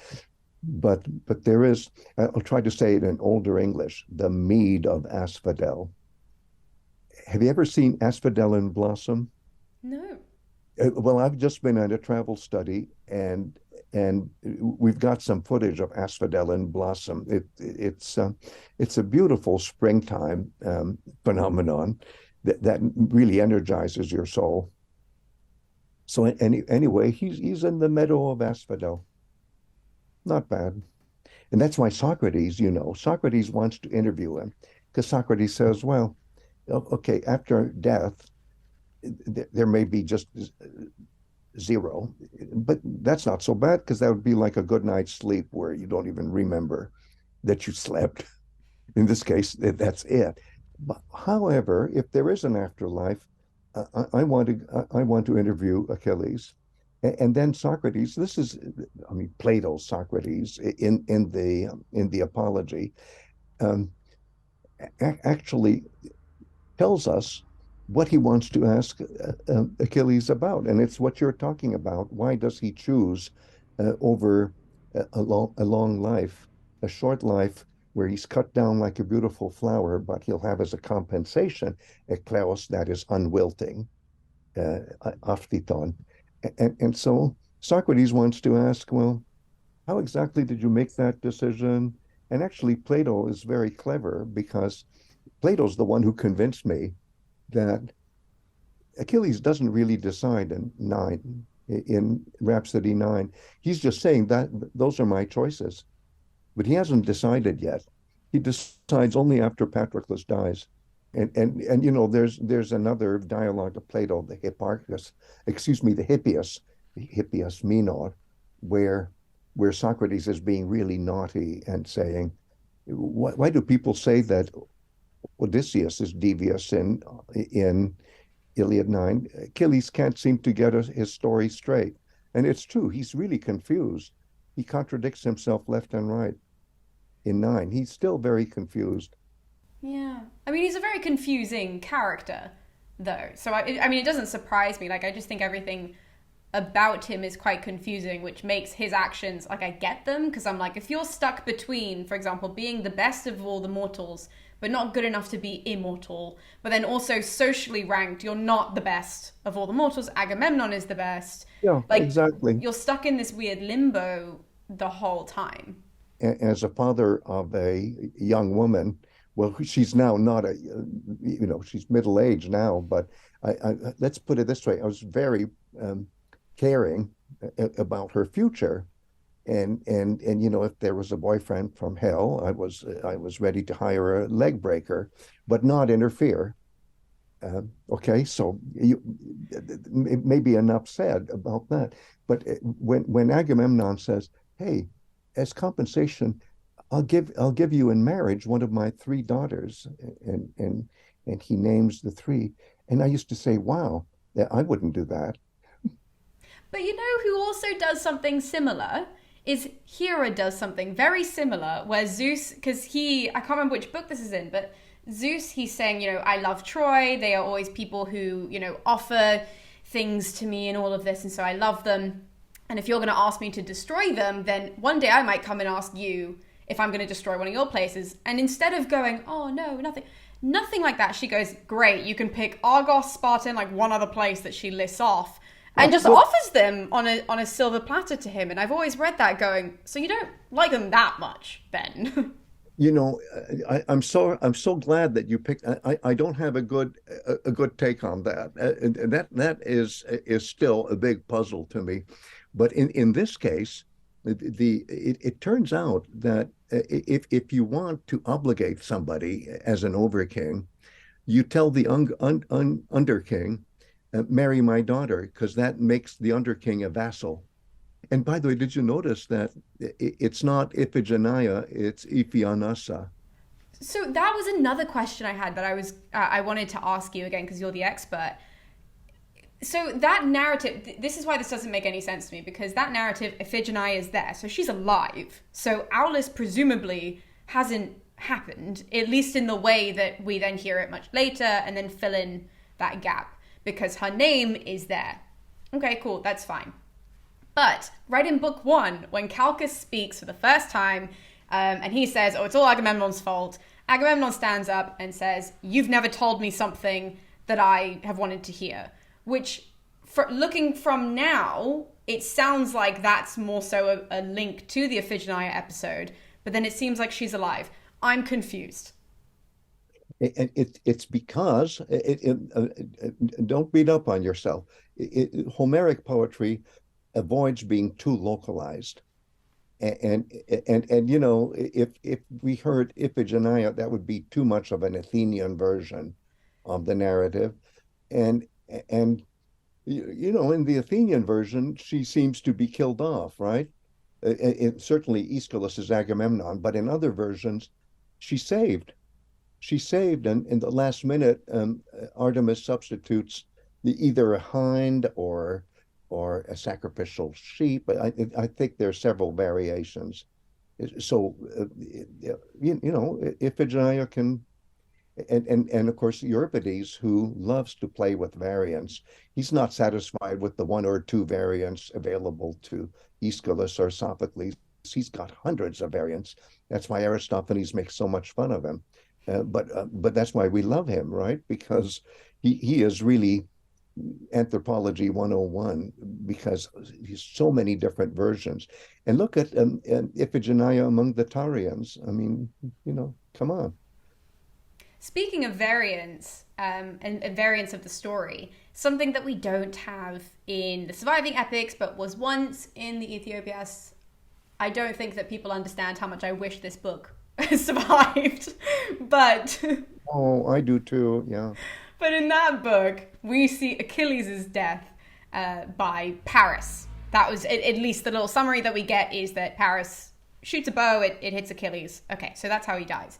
But there is, I'll try to say it in older English, the mead of asphodel. Have you ever seen asphodel in blossom? No. Well, I've just been at a travel study, and we've got some footage of asphodel in blossom. It's a beautiful springtime phenomenon that really energizes your soul. So anyway, he's in the meadow of asphodel. Not bad. And that's why Socrates wants to interview him because Socrates says, well, okay, after death, there may be just zero, but that's not so bad because that would be like a good night's sleep where you don't even remember that you slept. In this case, that's it. But however, if there is an afterlife, I want to interview Achilles, and then Socrates. This is, I mean, Plato's Socrates in the Apology, um, actually tells us what he wants to ask Achilles about. And it's what you're talking about. Why does he choose over a long life, a short life where he's cut down like a beautiful flower, but he'll have as a compensation a Klaus that is unwilting, aphthiton. And so Socrates wants to ask, well, how exactly did you make that decision? And actually, Plato is very clever because Plato's the one who convinced me that Achilles doesn't really decide in nine, in Rhapsody 9. He's just saying that those are my choices, but he hasn't decided yet. He decides only after Patroclus dies. And there's another dialogue of Plato, the Hipparchus, excuse me, the Hippias Menor, where Socrates is being really naughty and saying, why do people say that Odysseus is devious in Iliad 9? Achilles can't seem to get his story straight. And it's true, he's really confused. He contradicts himself left and right in 9. He's still very confused. Yeah. I mean, he's a very confusing character, though. So, I mean, it doesn't surprise me. Like, I just think everything about him is quite confusing, which makes his actions, like, I get them, because I'm like, if you're stuck between, for example, being the best of all the mortals, but not good enough to be immortal, but then also socially ranked, you're not the best of all the mortals, Agamemnon is the best. Yeah, Like, exactly. you're stuck in this weird limbo the whole time. As a father of a young woman, well, she's now not she's middle aged now, but let's put it this way: I was very caring about her future, and if there was a boyfriend from hell, I was ready to hire a leg breaker, but not interfere. Okay, so maybe enough said about that. But when Agamemnon says, "Hey, as compensation, I'll give you in marriage one of my three daughters," and he names the three, and I used to say, "Wow, I wouldn't do that." But you know who also does something similar? Is Hera does something very similar where Zeus, because I can't remember which book this is in, but Zeus, he's saying, I love Troy. They are always people who, offer things to me and all of this. And so I love them. And if you're going to ask me to destroy them, then one day I might come and ask you if I'm going to destroy one of your places. And instead of going, oh, no, nothing like that, she goes, great, you can pick Argos, Sparta, and like one other place that she lists off and just offers them on a silver platter to him. And I've always read that going, so you don't like them that much, then. You know, I'm so glad that you picked. I don't have a good take on that. And that is still a big puzzle to me. But in this case, it turns out that if you want to obligate somebody as an overking, you tell the underking, marry my daughter, because that makes the underking a vassal. And by the way, did you notice that it's not Iphigenia, it's Iphianassa? So that was another question I had that I wanted to ask you again because you're the expert. So that narrative, this is why this doesn't make any sense to me, because that narrative, Iphigenia is there, so she's alive. So Aulis presumably hasn't happened, at least in the way that we then hear it much later and then fill in that gap, because her name is there. Okay, cool, that's fine. But right in book 1, when Calchas speaks for the first time, and he says, oh, it's all Agamemnon's fault, Agamemnon stands up and says, you've never told me something that I have wanted to hear. Which, looking from now, it sounds like that's more so a link to the Iphigenia episode, but then it seems like she's alive. I'm confused. It's because don't beat up on yourself. Homeric poetry avoids being too localized. And if we heard Iphigenia, that would be too much of an Athenian version of the narrative. And in the Athenian version, she seems to be killed off, right? Certainly Aeschylus is Agamemnon, but in other versions, she's saved. She's saved, and in the last minute, Artemis substitutes either a hind or a sacrificial sheep. I think there are several variations. So, Iphigenia can, and of course Euripides, who loves to play with variants. He's not satisfied with the one or two variants available to Aeschylus or Sophocles. He's got hundreds of variants. That's why Aristophanes makes so much fun of him. But that's why we love him, right? Because he is really anthropology 101, because he's so many different versions. And look at Iphigenia among the Taurians. I mean, come on. Speaking of variants and variants of the story, something that we don't have in the surviving epics, but was once in the Ethiopias. I don't think that people understand how much I wish this book survived. But Oh, I do too. Yeah. but in that book, we see Achilles' death by Paris. That was at least the little summary that we get is that Paris shoots a bow, it hits Achilles. Okay, so that's how he dies.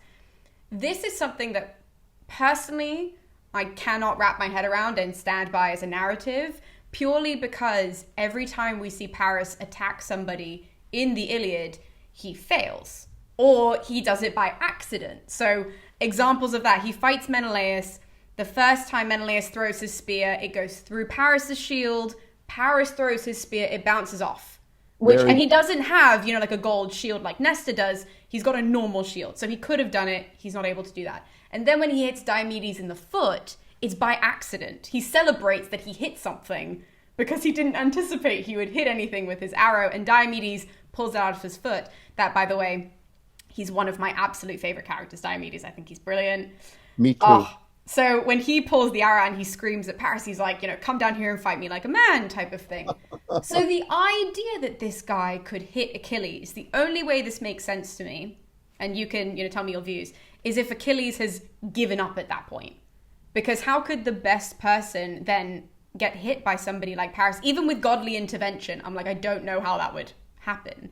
This is something that personally I cannot wrap my head around and stand by as a narrative, purely because every time we see Paris attack somebody in the Iliad, he fails. Or he does it by accident. So examples of that, he fights Menelaus. The first time Menelaus throws his spear, it goes through Paris's shield. Paris throws his spear, it bounces off. And he doesn't have, like a gold shield like Nestor does. He's got a normal shield. So he could have done it. He's not able to do that. And then when he hits Diomedes in the foot, it's by accident. He celebrates that he hit something because he didn't anticipate he would hit anything with his arrow. And Diomedes pulls it out of his foot. That, by the way, he's one of my absolute favorite characters, Diomedes. I think he's brilliant. Me too. So when he pulls the arrow and he screams at Paris, he's like, come down here and fight me like a man type of thing. So the idea that this guy could hit Achilles, the only way this makes sense to me, and you can tell me your views, is if Achilles has given up at that point. Because how could the best person then get hit by somebody like Paris, even with godly intervention? I'm like, I don't know how that would happen.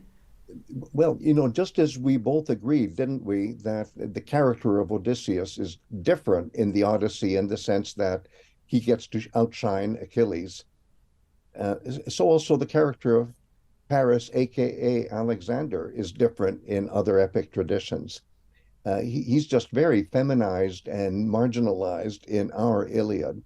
Well, just as we both agreed, didn't we, that the character of Odysseus is different in the Odyssey in the sense that he gets to outshine Achilles. So also the character of Paris, aka Alexander, is different in other epic traditions. He's just very feminized and marginalized in our Iliad,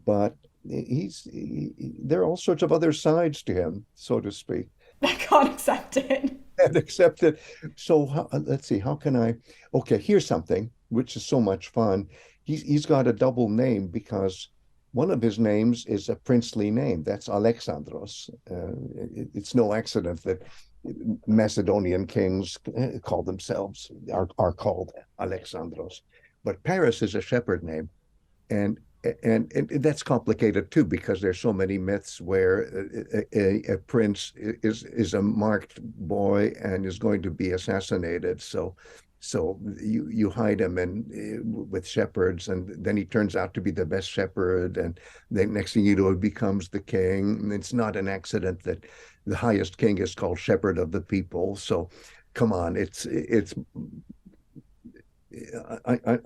but there are all sorts of other sides to him, so to speak. I can't accept it. And accept it. So let's see, how can I? Okay, here's something which is so much fun. He's got a double name because one of his names is a princely name. That's Alexandros. It's no accident that Macedonian kings call themselves are called Alexandros. But Paris is a shepherd name, and that's complicated too because there's so many myths where a prince is a marked boy and is going to be assassinated. So you hide him with shepherds, and then he turns out to be the best shepherd, and then next thing you know, he becomes the king. And it's not an accident that the highest king is called shepherd of the people. So come on,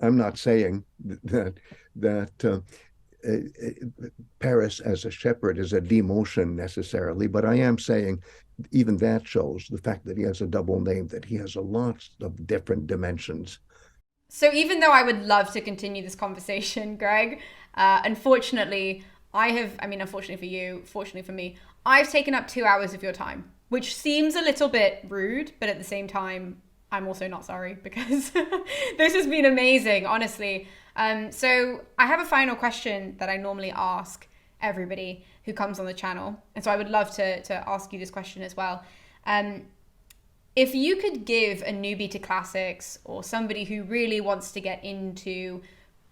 I'm not saying that Paris as a shepherd is a demotion necessarily, but I am saying even that shows the fact that he has a double name, that he has a lot of different dimensions. So even though I would love to continue this conversation, Greg, unfortunately, unfortunately for you, fortunately for me, I've taken up 2 hours of your time, which seems a little bit rude, but at the same time, I'm also not sorry because this has been amazing, honestly. So I have a final question that I normally ask everybody who comes on the channel. And so I would love to ask you this question as well. If you could give a newbie to classics or somebody who really wants to get into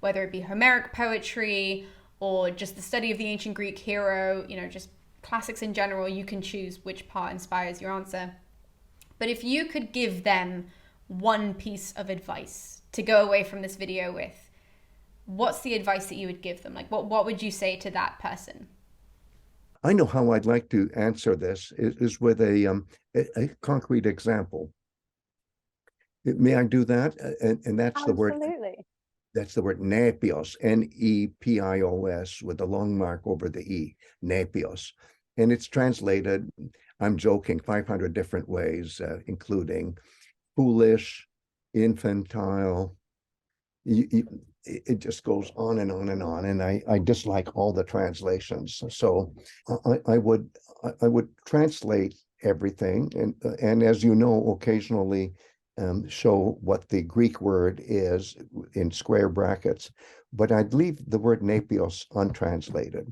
whether it be Homeric poetry or just the study of the ancient Greek hero, just classics in general, you can choose which part inspires your answer. But if you could give them one piece of advice to go away from this video with, what's the advice that you would give them? Like, what would you say to that person? I know how I'd like to answer this is with a concrete example. May I do that? And that's Absolutely. That's the word nepios, Nepios, with a long mark over the E, nepios. And it's translated, I'm joking, 500 different ways, including foolish, infantile. It just goes on and on and on. And I dislike all the translations. So I would translate everything. And as you know, occasionally show what the Greek word is in square brackets, but I'd leave the word nepios untranslated.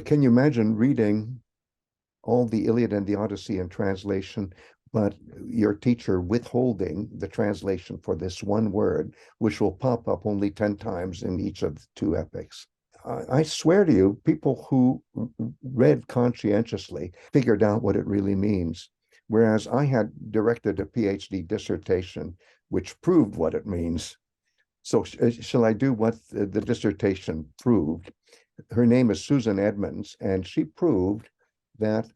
Can you imagine reading all the Iliad and the Odyssey in translation, but your teacher withholding the translation for this one word, which will pop up only 10 times in each of the two epics? I swear to you, people who read conscientiously figured out what it really means. Whereas I had directed a PhD dissertation which proved what it means. So shall I do what the dissertation proved? Her name is Susan Edmonds, and she proved that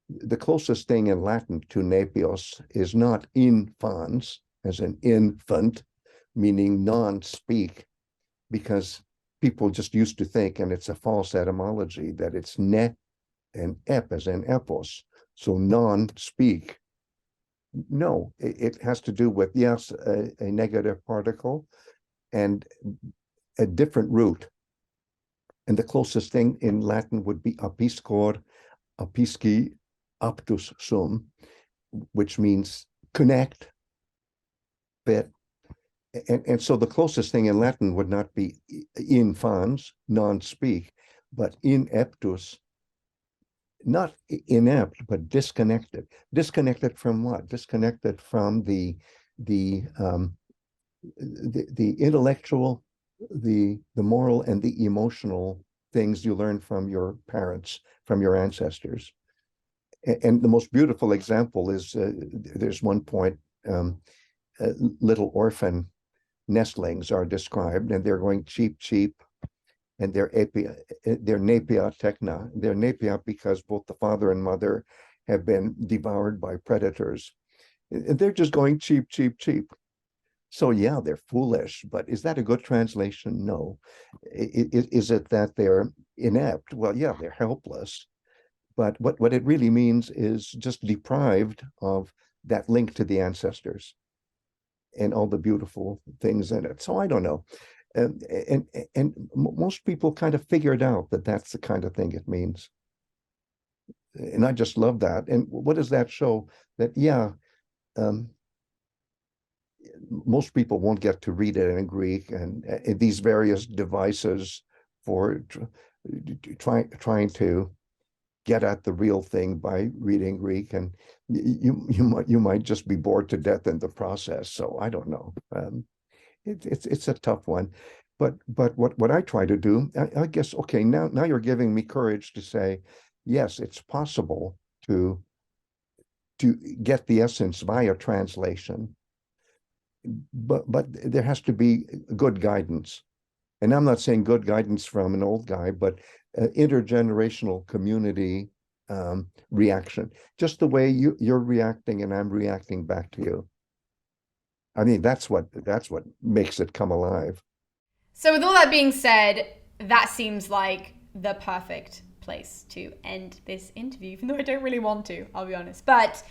the closest thing in Latin to nepios is not infans, as an infant, meaning non-speak, because people just used to think, and it's a false etymology, that it's ne and ep as in epos, so non-speak. No, it has to do with, yes, a negative particle and a different root. And the closest thing in Latin would be apiscor, apisci, aptus sum, which means connect, fit. And so the closest thing in Latin would not be infans, non-speak, but ineptus, not inept, but disconnected. Disconnected from what? Disconnected from the intellectual, the moral, and the emotional things you learn from your parents, from your ancestors. And the most beautiful example is there's one point, little orphan nestlings are described, and they're going cheep, cheep, and they're napia techna. They're napia because both the father and mother have been devoured by predators. And they're just going cheep, cheep, cheep. So yeah, they're foolish, but is that a good translation? No. Is it that they're inept? Well, yeah, they're helpless. But what it really means is just deprived of that link to the ancestors and all the beautiful things in it. So I don't know. And most people kind of figured out that that's the kind of thing it means. And I just love that. And what does that show? That, yeah, most people won't get to read it in Greek, and these various devices for trying to get at the real thing by reading Greek, and you might just be bored to death in the process. So I don't know. It's a tough one, but what I try to do, I guess, okay, now you're giving me courage to say, yes, it's possible to get the essence via translation, but there has to be good guidance. And I'm not saying good guidance from an old guy, but intergenerational community reaction, just the way you're reacting and I'm reacting back to you. I mean, that's what makes it come alive. So with all that being said, that seems like the perfect place to end this interview, even though I don't really want to, I'll be honest. But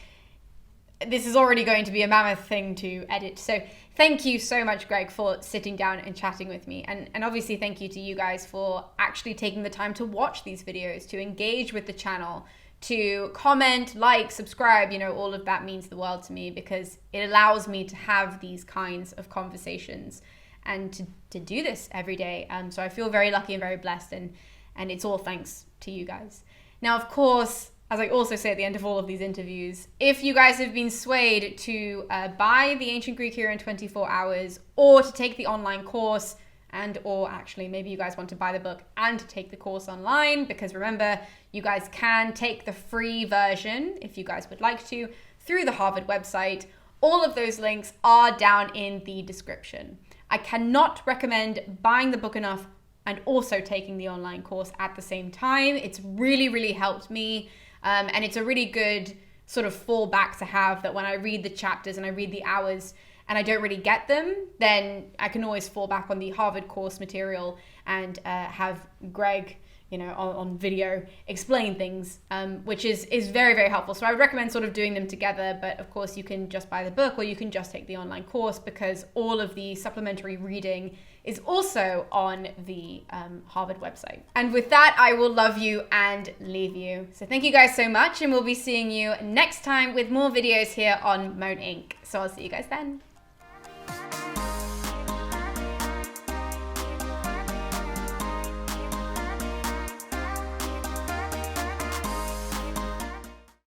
this is already going to be a mammoth thing to edit. So thank you so much, Greg, for sitting down and chatting with me. And obviously thank you to you guys for actually taking the time to watch these videos, to engage with the channel, to comment, like, subscribe. All of that means the world to me because it allows me to have these kinds of conversations and to do this every day. So I feel very lucky and very blessed, and it's all thanks to you guys. Now, of course, as I also say at the end of all of these interviews, if you guys have been swayed to buy the Ancient Greek Hero in 24 hours or to take the online course, or actually maybe you guys want to buy the book and take the course online, because remember, you guys can take the free version if you guys would like to through the Harvard website. All of those links are down in the description. I cannot recommend buying the book enough and also taking the online course at the same time. It's really, really helped me. And it's a really good sort of fallback to have, that when I read the chapters and I read the hours and I don't really get them, then I can always fall back on the Harvard course material and have Greg, on video explain things, which is very, very helpful. So I would recommend sort of doing them together, but of course you can just buy the book or you can just take the online course, because all of the supplementary reading is also on the Harvard website. And with that, I will love you and leave you. So thank you guys so much, and we'll be seeing you next time with more videos here on Moan Inc. So I'll see you guys then.